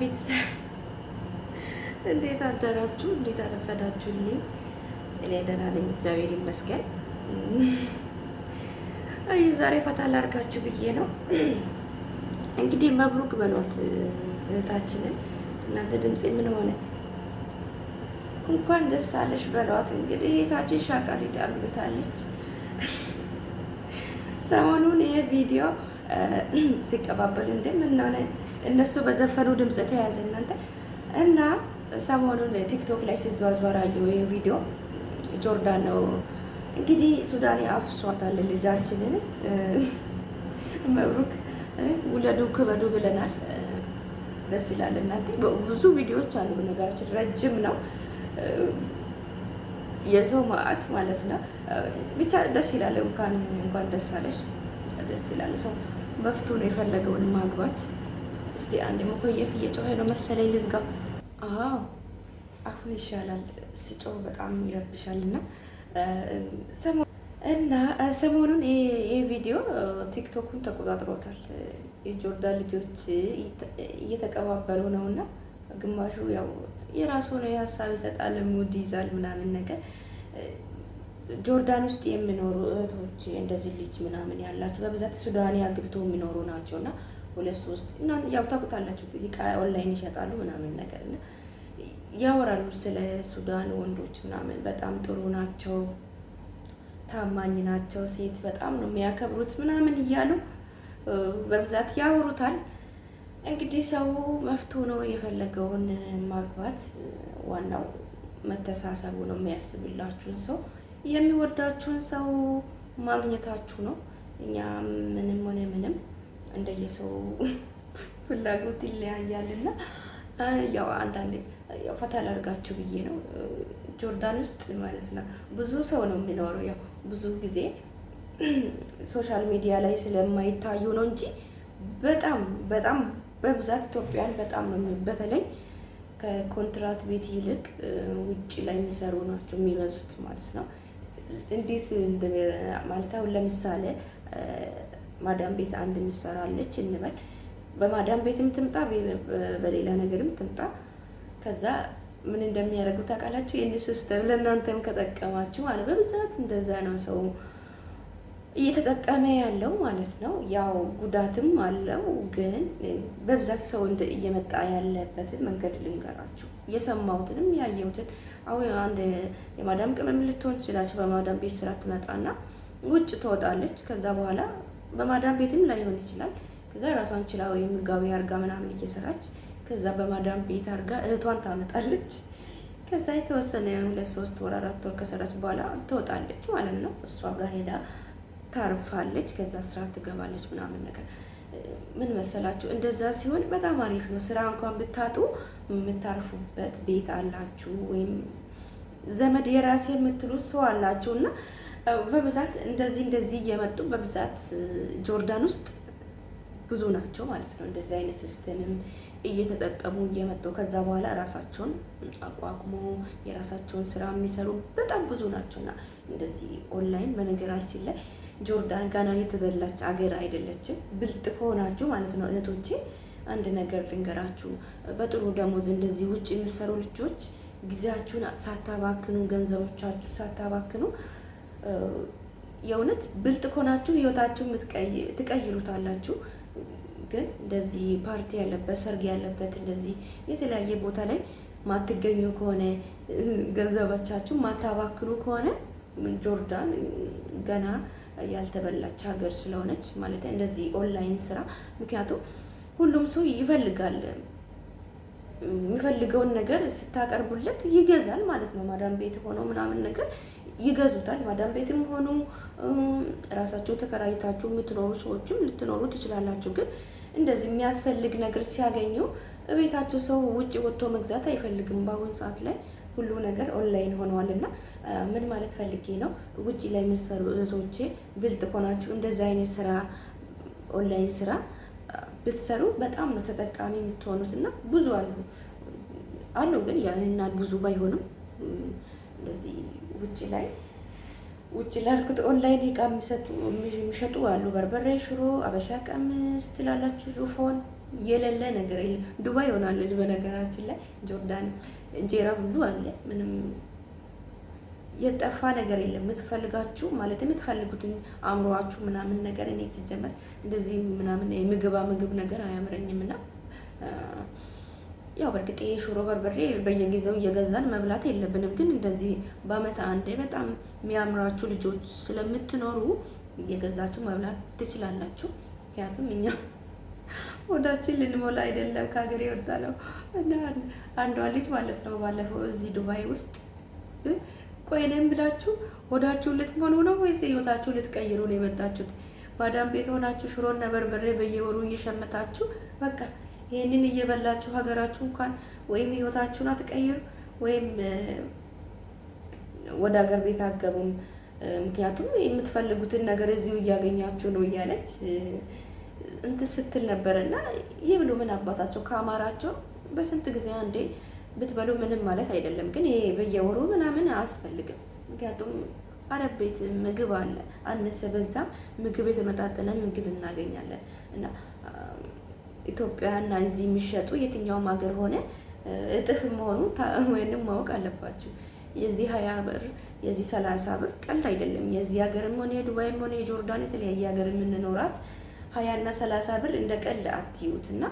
ቤተሰብ እንዴት አደራችሁ? እንዴት አረፈዳችሁልኝ? እኔ ደህና ነኝ፣ እግዚአብሔር ይመስገን። አይ ዛሬ ፈታ ላድርጋችሁ ብዬ ነው። እንግዲህ መብሩክ በሏት እህታችንን። እናንተ ድምፄ ምን ሆነ? እንኳን ደስ አለሽ በሏት። እንግዲህ እህታችን ሻቃሪት አግብታለች። ሰሞኑን ይሄ ቪዲዮ ሲቀባበሉ እንደምን ሆነ እነሱ በዘፈኑ ድምጽ ተያዘ እናንተ እና ሰሞኑን ቲክቶክ ላይ ሲዘዋወር አየሁ። ይሄ ቪዲዮ ጆርዳን ነው እንግዲህ ሱዳኔ አፍሷታል ልጃችንን። መብሩክ ውለዱ ክበዱ ብለናል። ደስ ይላል እናንተ። ብዙ ቪዲዮዎች አሉ ነገራችን፣ ረጅም ነው የሰው ማአት ማለት ነው። ብቻ ደስ ይላል። እንኳን ደስ አለሽ። ደስ ይላል። ሰው መፍቱ ነው የፈለገውን ማግባት። እስቲ አንድ መኮየፍ እየጮኸ ነው መሰለኝ ልዝጋው። አዎ አሁን ይሻላል። ስጮህ በጣም ይረብሻል። እና ሰሞኑን ይሄ ቪዲዮ ቲክቶኩን ተቆጣጥሮታል። የጆርዳን ልጆች እየተቀባበሉ ነው እና ግማሹ ያው የራሱ ነው ሀሳብ ይሰጣል፣ ሙድ ይዛል ምናምን ነገር። ጆርዳን ውስጥ የሚኖሩ እህቶች እንደዚህ ልጅ ምናምን ያላቸው በብዛት ሱዳኔ አግብቶ የሚኖሩ ናቸው እና 2-3 እና ያው ታውቁታላችሁ እቃ ኦንላይን ይሸጣሉ ምናምን ነገር እና ያወራሉ ስለ ሱዳን ወንዶች ምናምን። በጣም ጥሩ ናቸው፣ ታማኝ ናቸው፣ ሴት በጣም ነው የሚያከብሩት ምናምን እያሉ በብዛት ያወሩታል። እንግዲህ ሰው መፍቶ ነው የፈለገውን ማግባት። ዋናው መተሳሰቡ ነው። የሚያስብላችሁን ሰው የሚወዳችሁን ሰው ማግኘታችሁ ነው። እኛ ምንም ሆነ ምንም እንደየሰው ፍላጎት ይለያያልና ያው አንዳንዴ ያው ፈታ ላድርጋችሁ ብዬ ነው። ጆርዳን ውስጥ ማለት ነው ብዙ ሰው ነው የሚኖረው። ያው ብዙ ጊዜ ሶሻል ሚዲያ ላይ ስለማይታዩ ነው እንጂ በጣም በብዛት ኢትዮጵያን በጣም ነው በተለይ ከኮንትራት ቤት ይልቅ ውጭ ላይ የሚሰሩ ናቸው የሚበዙት ማለት ነው። እንዴት ማለት አሁን ለምሳሌ ማዳም ቤት አንድ ምሰራለች እንበል። በማዳም ቤትም ትምጣ በሌላ ነገርም ትምጣ። ከዛ ምን እንደሚያደርጉ ታውቃላችሁ? ይህን ሲስተም ለእናንተም ከጠቀማችሁ ማለት በብዛት እንደዛ ነው ሰው እየተጠቀመ ያለው ማለት ነው። ያው ጉዳትም አለው፣ ግን በብዛት ሰው እየመጣ ያለበትን መንገድ ልንገራችሁ። የሰማሁትንም ያየሁትን። አሁን አንድ የማዳም ቅመም ልትሆን ትችላለች። በማዳም ቤት ስራ ትመጣና ውጭ ትወጣለች። ከዛ በኋላ በማዳም ቤትም ላይሆን ይችላል። ከዛ ራሷን ችላ ወይም ጋቢ አርጋ ምናምን እየሰራች ከዛ በማዳም ቤት አርጋ እህቷን ታመጣለች። ከዛ የተወሰነ 2-3 ወር 4 ወር ከሰራች በኋላ ትወጣለች ማለት ነው። እሷ ጋር ሄዳ ታርፋለች። ከዛ ስራ ትገባለች ምናምን ነገር። ምን መሰላችሁ? እንደዛ ሲሆን በጣም አሪፍ ነው። ስራ እንኳን ብታጡ የምታርፉበት ቤት አላችሁ፣ ወይም ዘመድ የራሴ የምትሉት ሰው አላችሁ እና በብዛት እንደዚህ እየመጡ በብዛት ጆርዳን ውስጥ ብዙ ናቸው ማለት ነው። እንደዚህ አይነት ሲስተምም እየተጠቀሙ እየመጡ ከዛ በኋላ ራሳቸውን አቋቁሞ የራሳቸውን ስራ የሚሰሩ በጣም ብዙ ናቸውና እንደዚህ ኦንላይን። በነገራችን ላይ ጆርዳን ጋና የተበላች አገር አይደለችም። ብልጥ ሆናችሁ ማለት ነው እህቶቼ። አንድ ነገር ልንገራችሁ። በጥሩ ደሞዝ እንደዚህ ውጭ የሚሰሩ ልጆች ጊዜያችሁን ሳታባክኑ፣ ገንዘቦቻችሁ ሳታባክኑ የእውነት ብልጥ ሆናችሁ ህይወታችሁን ትቀይሩታላችሁ። ግን እንደዚህ ፓርቲ ያለበት ሰርግ ያለበት እንደዚህ የተለያየ ቦታ ላይ ማትገኙ ከሆነ ገንዘቦቻችሁ ማታባክኑ ከሆነ ጆርዳን ገና ያልተበላች ሀገር ስለሆነች ማለት እንደዚህ ኦንላይን ስራ። ምክንያቱም ሁሉም ሰው ይፈልጋል፣ የሚፈልገውን ነገር ስታቀርቡለት ይገዛል ማለት ነው። ማዳም ቤት ሆኖ ምናምን ነገር ይገዙታል። ማዳም ቤትም ሆኖ ራሳቸው ተከራይታችሁ የምትኖሩ ሰዎችም ልትኖሩ ትችላላችሁ። ግን እንደዚህ የሚያስፈልግ ነገር ሲያገኙ ቤታቸው ሰው ውጭ ወጥቶ መግዛት አይፈልግም። በአሁን ሰዓት ላይ ሁሉ ነገር ኦንላይን ሆነዋልና ምን ማለት ፈልጌ ነው? ውጭ ላይ የሚሰሩ እህቶቼ ብልጥ ሆናችሁ እንደዚህ አይነት ስራ ኦንላይን ስራ ብትሰሩ በጣም ነው ተጠቃሚ የምትሆኑት። እና ብዙ አሉ ግን ያንና ብዙ ባይሆንም እንደዚህ ውጭ ላይ አልኩት ኦንላይን እቃ የሚሸጡ አሉ። በርበሬ፣ ሽሮ፣ አበሻ ቀሚስ ትላላችሁ፣ ሹፎን የሌለ ነገር የለም። ዱባይ ሆናለች በነገራችን ላይ ጆርዳን እንጀራ ሁሉ አለ። ምንም የጠፋ ነገር የለም። የምትፈልጋችሁ ማለት የምትፈልጉትን አእምሯችሁ ምናምን ነገር እኔ ሲጀመር እንደዚህ ምናምን ምግብ ነገር አያምረኝም እና ያው በርግጥ ሽሮ በርበሬ በየጊዜው እየገዛን መብላት የለብንም። ግን እንደዚህ በአመት አንዴ በጣም የሚያምራችሁ ልጆች ስለምትኖሩ እየገዛችሁ መብላት ትችላላችሁ። ምክንያቱም እኛ ወዳችን ልንሞላ አይደለም ከሀገር የወጣ ነው እና አንዷ ልጅ ማለት ነው ባለፈው እዚህ ዱባይ ውስጥ ቆይ እኔም ብላችሁ ወዳችሁ ልትሞሉ ነው ወይስ ህይወታችሁ ልትቀይሩ ነው የመጣችሁት? ማዳም ቤት ሆናችሁ ሽሮና በርበሬ በየወሩ እየሸመታችሁ በቃ ይሄንን እየበላችሁ ሀገራችሁ እንኳን ወይም ህይወታችሁን አትቀይሩ ወይም ወደ ሀገር ቤት አትገቡም። ምክንያቱም የምትፈልጉትን ነገር እዚሁ እያገኛችሁ ነው እያለች እንትን ስትል ነበረና ይብሉ ምን አባታቸው ከአማራቸው በስንት ጊዜ አንዴ ብትበሉ ምንም ማለት አይደለም። ግን ይሄ በየወሩ ምናምን አያስፈልግም። ምክንያቱም አረብ ቤት ምግብ አለ፣ አነሰ በዛም ምግብ የተመጣጠነ ምግብ እናገኛለን እና ኢትዮጵያና እዚህ የሚሸጡ የትኛውም ሀገር ሆነ እጥፍ መሆኑ ወይንም ማወቅ አለባችሁ። የዚህ 20 ብር የዚህ 30 ብር ቀልድ አይደለም። የዚህ ሀገርም ሆነ የዱባይም ሆነ የጆርዳን የተለያየ ሀገር የምንኖራት 20 እና 30 ብር እንደ ቀልድ አትዩት እና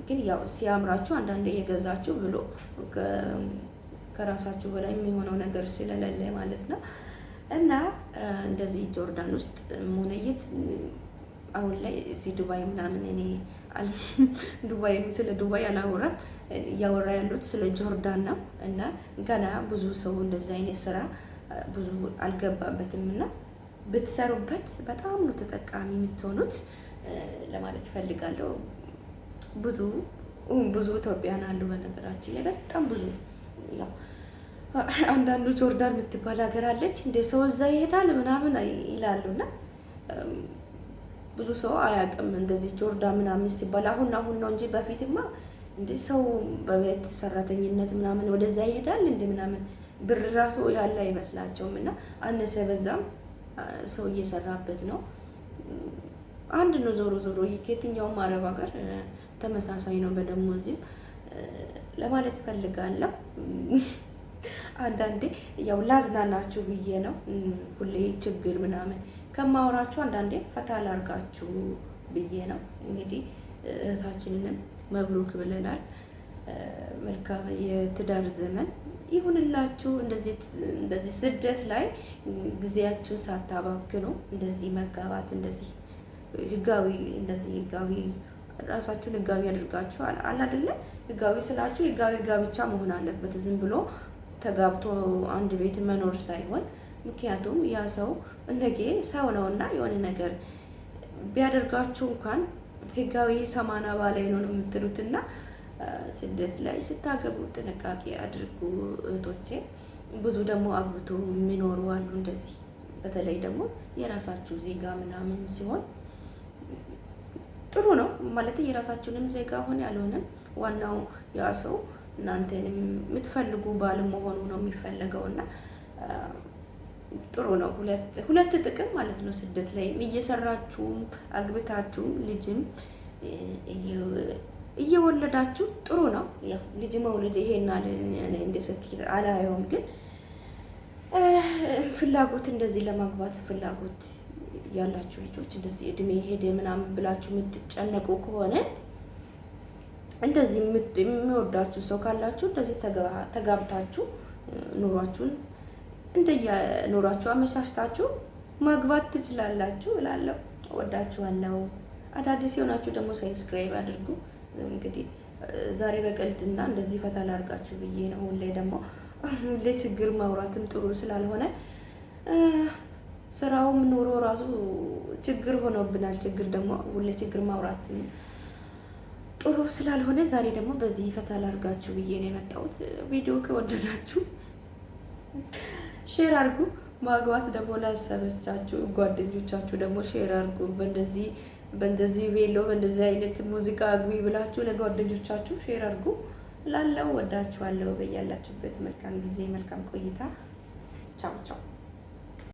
ግን ያው ሲያምራችሁ አንዳንዴ እየገዛችሁ ብሎ ከራሳችሁ በላይ የሚሆነው ነገር ስለሌለ ማለት ነው እና እንደዚህ ጆርዳን ውስጥ ሞነየት አሁን ላይ እዚህ ዱባይ ምናምን እኔ ዱባይ ስለ ዱባይ አላወራም። እያወራ ያሉት ስለ ጆርዳን ነው እና ገና ብዙ ሰው እንደዚህ አይነት ስራ ብዙ አልገባበትም እና ብትሰሩበት በጣም ነው ተጠቃሚ የምትሆኑት ለማለት እፈልጋለሁ። ብዙ ኢትዮጵያውያን አሉ በነገራችን ላይ በጣም ብዙ። ያው አንዳንዱ ጆርዳን የምትባል ሀገር አለች እንደ ሰው እዛ ይሄዳል ምናምን ይላሉና ብዙ ሰው አያውቅም እንደዚህ ጆርዳን ምናምን ሲባል አሁን ነው እንጂ በፊትማ እንደ ሰው በቤት ሰራተኝነት ምናምን ወደዛ ይሄዳል እንደ ምናምን ብር ራሱ ያለ አይመስላቸውም እና አነሰ በዛም ሰው እየሰራበት ነው። አንድ ነው ዞሮ የትኛውም አረብ ሀገር ተመሳሳይ ነው በደሞዝም ለማለት እፈልጋለሁ። አንዳንዴ ያው ላዝናናችሁ ብዬ ነው ሁሌ ችግር ምናምን ከማወራችሁ አንዳንዴ ፈታ ላርጋችሁ ብዬ ነው። እንግዲህ እህታችንንም መብሩክ ብለናል። መልካም የትዳር ዘመን ይሁንላችሁ። እንደዚህ ስደት ላይ ጊዜያችሁን ሳታባክኑ እንደዚህ መጋባት እንደዚህ ህጋዊ ራሳችሁን ህጋዊ አድርጋችሁ አይደለ? ህጋዊ ስላችሁ ህጋዊ ጋብቻ መሆን አለበት። ዝም ብሎ ተጋብቶ አንድ ቤት መኖር ሳይሆን ምክንያቱም ያ ሰው እንደጌ ሰው ነውና የሆነ ነገር ቢያደርጋችሁ እንኳን ህጋዊ ሰማና ባላይ ነው የምትሉትና ስደት ላይ ስታገቡ ጥንቃቄ አድርጉ እህቶቼ። ብዙ ደግሞ አግብቶ የሚኖሩ አሉ እንደዚህ። በተለይ ደግሞ የራሳችሁ ዜጋ ምናምን ሲሆን ጥሩ ነው ማለት የራሳችሁንም ዜጋ ሆነ ያልሆነም ዋናው ያ ሰው እናንተንም የምትፈልጉ ባል መሆኑ ነው የሚፈለገውና ጥሩ ነው። ሁለት ጥቅም ማለት ነው ስደት ላይ እየሰራችሁም አግብታችሁም ልጅም እየወለዳችሁ ጥሩ ነው። ያው ልጅ መውለድ ይሄና እንደ ስኬት አላየውም፣ ግን ፍላጎት እንደዚህ ለማግባት ፍላጎት ያላችሁ ልጆች እንደዚህ እድሜ ሄደ ምናምን ብላችሁ የምትጨነቁ ከሆነ እንደዚህ የሚወዳችሁ ሰው ካላችሁ እንደዚህ ተጋብታችሁ ኑሯችሁን ኑሯችሁ አመሻሽታችሁ ማግባት ትችላላችሁ እላለሁ። ወዳችኋለሁ። አዳዲስ የሆናችሁ ደግሞ ሰብስክራይብ አድርጉ። እንግዲህ ዛሬ በቀልድና እንደዚህ ፈታ ላድርጋችሁ ብዬ ነው። ሁሌ ችግር ማውራትም ጥሩ ስላልሆነ ስራውም ኑሮ ራሱ ችግር ሆኖብናል። ችግር ደግሞ ሁሌ ችግር ማውራት ጥሩ ስላልሆነ ዛሬ ደግሞ በዚህ ፈታ ላድርጋችሁ ብዬ ነው የመጣሁት። ቪዲዮ ከወደዳችሁ ሼር አድርጉ። ማግባት ደግሞ ላሰበቻችሁ ጓደኞቻችሁ ደግሞ ሼር አድርጉ። በእንደዚህ ቬሎ በእንደዚህ አይነት ሙዚቃ አግቢ ብላችሁ ለጓደኞቻችሁ ሼር አድርጉ። ላለው ወዳችኋለሁ። በያላችሁበት መልካም ጊዜ መልካም ቆይታ። ቻው ቻው።